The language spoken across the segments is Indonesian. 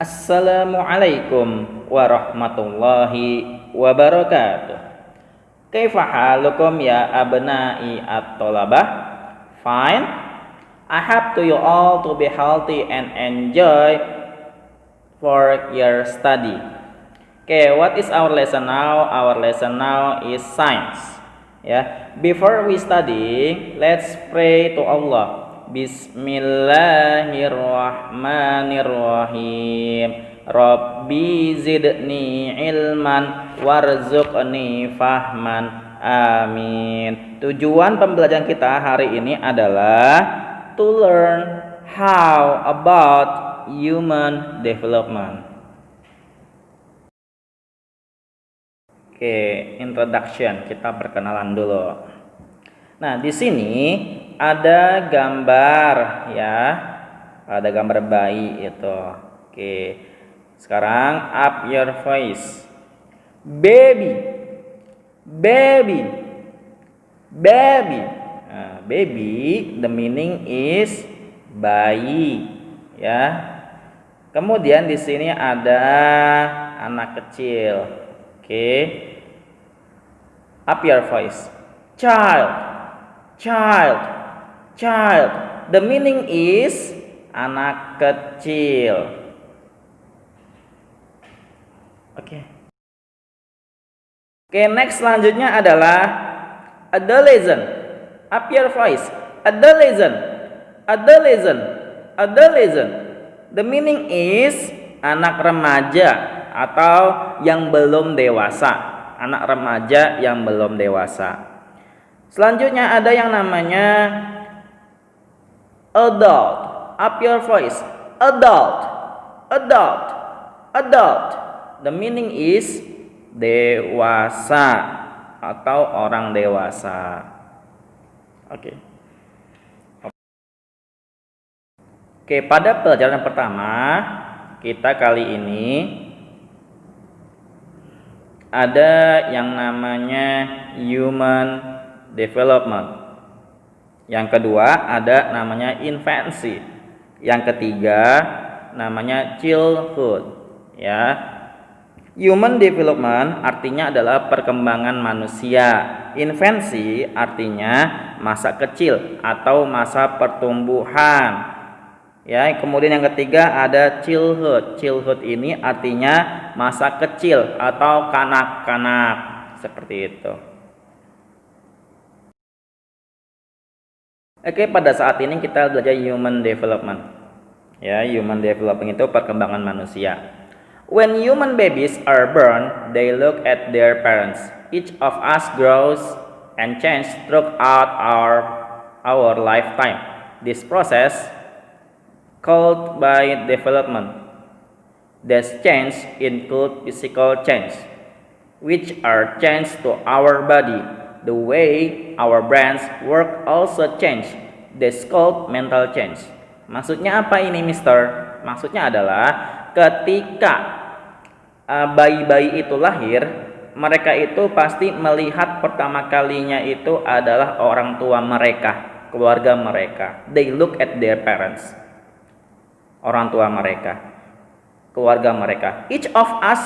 Assalamualaikum warahmatullahi wabarakatuh. Kaifa halukum ya abna'i at-talabah? Fine. I hope to you all to be healthy and enjoy for your study. Okay, what is our lesson now? Our lesson now is science. Before we study, let's pray to Allah. Bismillahirrahmanirrahim. Rabbi zidni ilman warzuqni fahman. Amin. Tujuan pembelajaran kita hari ini adalah to learn how about human development. Oke, introduction, kita perkenalan dulu. Nah, di sini ada gambar ya. Ada gambar bayi itu. Oke. Sekarang up your voice. Baby. Baby. Baby. Nah, baby the meaning is bayi ya. Kemudian di sini ada anak kecil. Oke. Up your voice. Child. Child, child. The meaning is anak kecil. Oke. Next selanjutnya adalah adolescent. Up your voice. Adolescent, adolescent, adolescent. The meaning is anak remaja atau yang belum dewasa. Anak remaja yang belum dewasa. Selanjutnya ada yang namanya adult. Up your voice. Adult. Adult. Adult. The meaning is dewasa atau orang dewasa. Oke. Pada pelajaran pertama kita kali ini ada yang namanya human development. Yang kedua ada namanya infancy. Yang ketiga namanya childhood ya. Human development artinya adalah perkembangan manusia. Infancy artinya masa kecil atau masa pertumbuhan. Ya, kemudian yang ketiga ada childhood. Childhood ini artinya masa kecil atau kanak-kanak. Seperti itu. Pada saat ini kita belajar human development. Ya, human development itu perkembangan manusia. When human babies are born, they look at their parents. Each of us grows and changes throughout our lifetime. This process, called by development, this change include physical change, which are change to our body. The way our brains work also change. This called mental change. Maksudnya apa ini, Mister? Maksudnya adalah ketika bayi-bayi itu lahir, mereka itu pasti melihat pertama kalinya itu adalah orang tua mereka, keluarga mereka. They look at their parents. Orang tua mereka, keluarga mereka. Each of us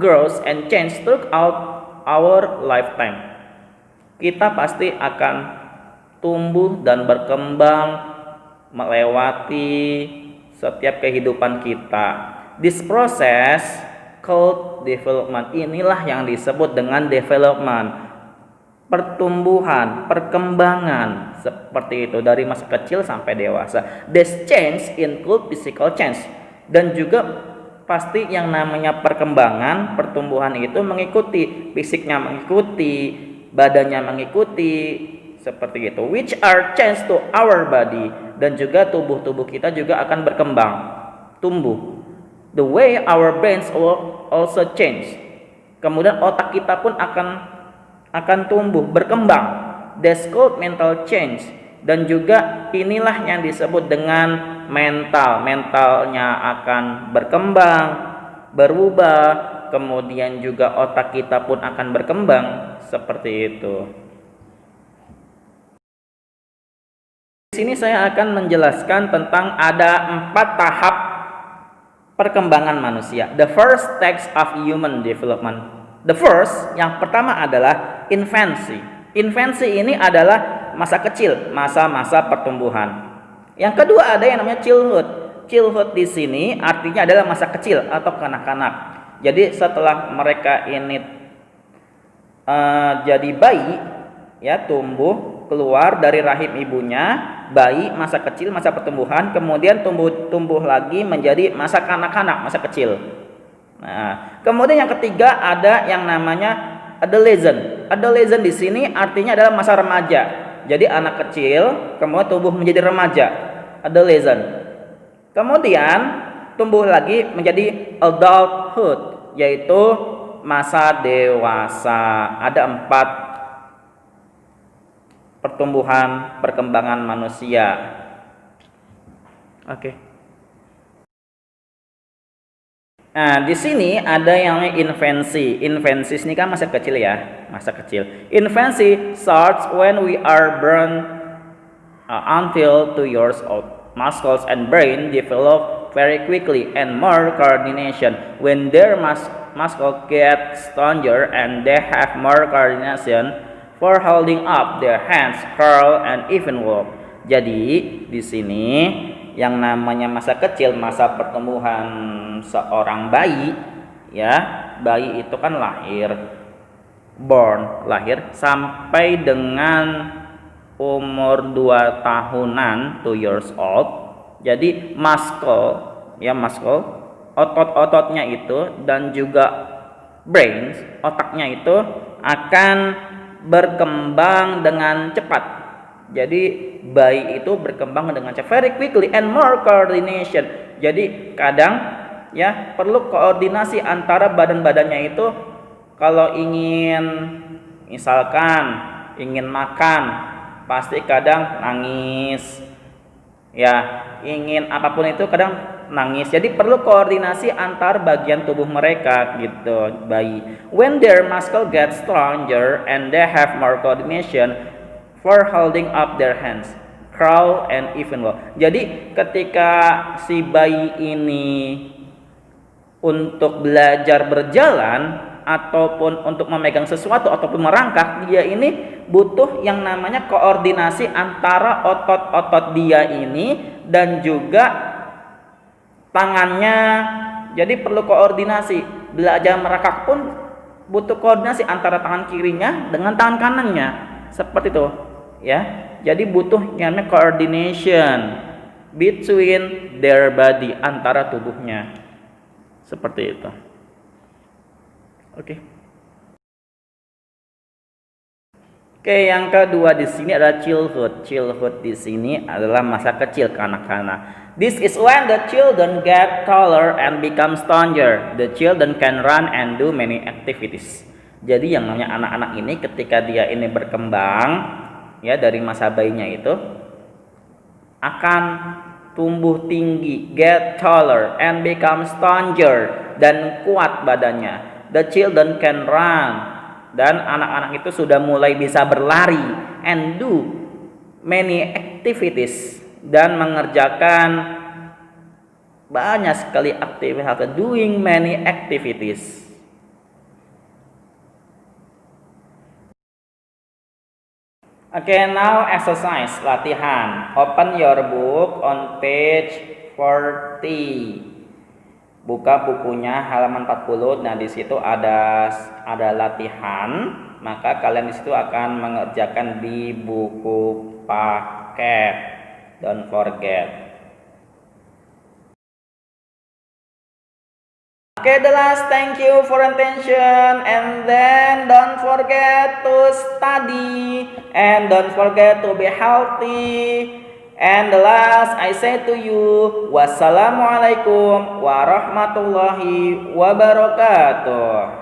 grows and changes throughout our lifetime. Kita pasti akan tumbuh dan berkembang melewati setiap kehidupan kita. This process called development. Inilah yang disebut dengan development. Pertumbuhan, perkembangan seperti itu dari masa kecil sampai dewasa. This change include physical change. Dan juga pasti yang namanya perkembangan, pertumbuhan itu mengikuti, fisiknya mengikuti, badannya mengikuti, seperti itu. Which are change to our body. Dan juga tubuh kita juga akan berkembang, tumbuh. The way our brains also change. Kemudian otak kita pun akan tumbuh, berkembang. That's called mental change. Dan juga inilah yang disebut dengan mental. Mentalnya akan berkembang, berubah. Kemudian juga otak kita pun akan berkembang, seperti itu. Di sini saya akan menjelaskan tentang ada 4 tahap perkembangan manusia. The first stage of human development. The first, yang pertama adalah infancy. Infancy ini adalah masa kecil, masa-masa pertumbuhan. Yang kedua ada yang namanya childhood. Childhood di sini artinya adalah masa kecil atau kanak-kanak. Jadi setelah mereka ini jadi bayi, ya, tumbuh keluar dari rahim ibunya, bayi, masa kecil, masa pertumbuhan, kemudian tumbuh lagi menjadi masa kanak-kanak, masa kecil. Nah, kemudian yang ketiga ada yang namanya adolescent. Adolescent di sini artinya adalah masa remaja. Jadi anak kecil kemudian tumbuh menjadi remaja, adolescent. Kemudian tumbuh lagi menjadi adulthood, yaitu masa dewasa. Ada 4 perkembangan manusia. Oke. Nah, di sini ada yang namanya infancy. Infancy ini kan masa kecil ya, masa kecil. Infancy starts when we are born until 2 years old. Muscles and brain develop very quickly and more coordination. When their muscles get stronger and they have more coordination for holding up their hands, curl, and even walk. Jadi di sini yang namanya masa kecil, masa pertumbuhan seorang bayi, ya, bayi itu kan lahir, lahir sampai dengan umur 2 tahunan, 2 years old. Jadi muscle, otot-ototnya itu dan juga brains, otaknya itu akan berkembang dengan cepat. Jadi bayi itu berkembang dengan cepat, very quickly and more coordination. Jadi kadang, ya, perlu koordinasi antara badan-badannya itu. Kalau misalkan ingin makan, pasti kadang nangis, ya, ingin apapun itu kadang nangis. Jadi perlu koordinasi antar bagian tubuh mereka gitu, bayi. When their muscle get stronger and they have more coordination for holding up their hands, crawl, and even walk. Jadi ketika si bayi ini untuk belajar berjalan ataupun untuk memegang sesuatu ataupun merangkak, dia ini butuh yang namanya koordinasi antara otot-otot dia ini dan juga tangannya. Jadi perlu koordinasi. Belajar merangkak pun butuh koordinasi antara tangan kirinya dengan tangan kanannya, seperti itu, ya. Jadi butuh yang namanya coordination between their body, antara tubuhnya, seperti itu. Oke. Oke, yang kedua di sini adalah childhood. Childhood di sini adalah masa kecil, kanak-kanak. This is when the children get taller and become stronger. The children can run and do many activities. Jadi yang namanya anak-anak ini ketika dia ini berkembang, ya, dari masa bayinya itu akan tumbuh tinggi, get taller and become stronger, dan kuat badannya. The children can run, dan anak-anak itu sudah mulai bisa berlari, and do many activities, dan mengerjakan banyak sekali aktivitas, doing many activities. Okay, now exercise, latihan. Open your book on page 40. Buka bukunya halaman 40. Nah, di situ ada latihan, maka kalian di situ akan mengerjakan di buku paket. Don't forget. Okay, the last, thank you for attention, and then don't forget to study and don't forget to be healthy. And the last, I say to you, wassalamualaikum warahmatullahi wabarakatuh.